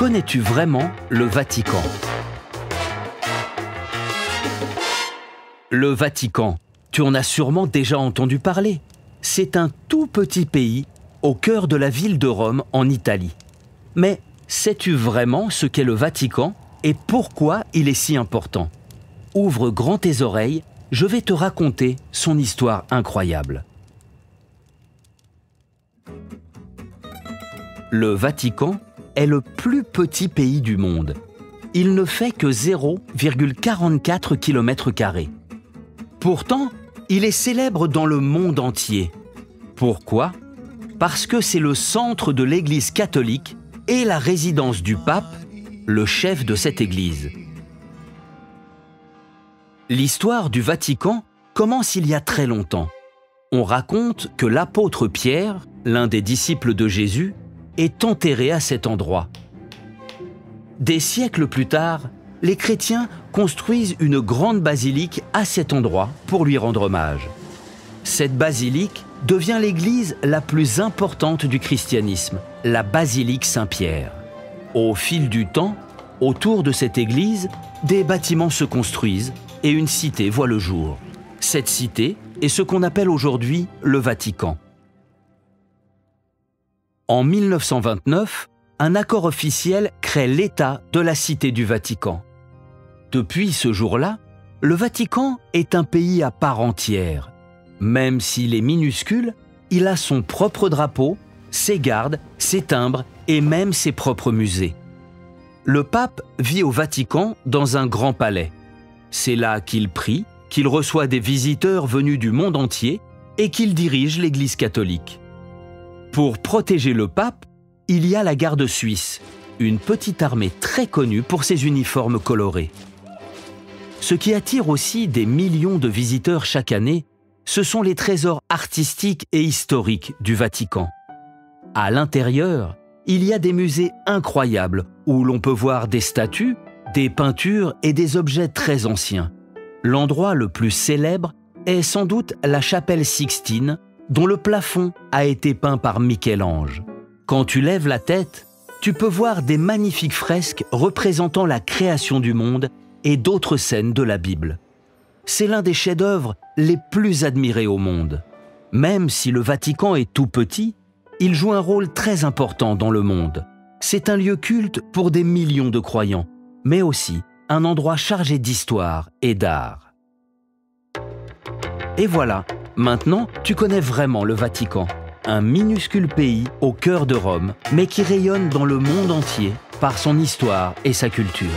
Connais-tu vraiment le Vatican? Le Vatican, tu en as sûrement déjà entendu parler. C'est un tout petit pays au cœur de la ville de Rome en Italie. Mais sais-tu vraiment ce qu'est le Vatican et pourquoi il est si important? Ouvre grand tes oreilles, je vais te raconter son histoire incroyable. Le Vatican est le plus petit pays du monde. Il ne fait que 0,44 km². Pourtant, il est célèbre dans le monde entier. Pourquoi? Parce que c'est le centre de l'Église catholique et la résidence du pape, le chef de cette Église. L'histoire du Vatican commence il y a très longtemps. On raconte que l'apôtre Pierre, l'un des disciples de Jésus, est enterré à cet endroit. Des siècles plus tard, les chrétiens construisent une grande basilique à cet endroit pour lui rendre hommage. Cette basilique devient l'église la plus importante du christianisme, la basilique Saint-Pierre. Au fil du temps, autour de cette église, des bâtiments se construisent et une cité voit le jour. Cette cité est ce qu'on appelle aujourd'hui le Vatican. En 1929, un accord officiel crée l'État de la Cité du Vatican. Depuis ce jour-là, le Vatican est un pays à part entière. Même s'il est minuscule, il a son propre drapeau, ses gardes, ses timbres et même ses propres musées. Le pape vit au Vatican dans un grand palais. C'est là qu'il prie, qu'il reçoit des visiteurs venus du monde entier et qu'il dirige l'Église catholique. Pour protéger le pape, il y a la garde suisse, une petite armée très connue pour ses uniformes colorés. Ce qui attire aussi des millions de visiteurs chaque année, ce sont les trésors artistiques et historiques du Vatican. À l'intérieur, il y a des musées incroyables où l'on peut voir des statues, des peintures et des objets très anciens. L'endroit le plus célèbre est sans doute la chapelle Sixtine, dont le plafond a été peint par Michel-Ange. Quand tu lèves la tête, tu peux voir des magnifiques fresques représentant la création du monde et d'autres scènes de la Bible. C'est l'un des chefs-d'œuvre les plus admirés au monde. Même si le Vatican est tout petit, il joue un rôle très important dans le monde. C'est un lieu culte pour des millions de croyants, mais aussi un endroit chargé d'histoire et d'art. Et voilà, maintenant tu connais vraiment le Vatican. Un minuscule pays au cœur de Rome, mais qui rayonne dans le monde entier par son histoire et sa culture.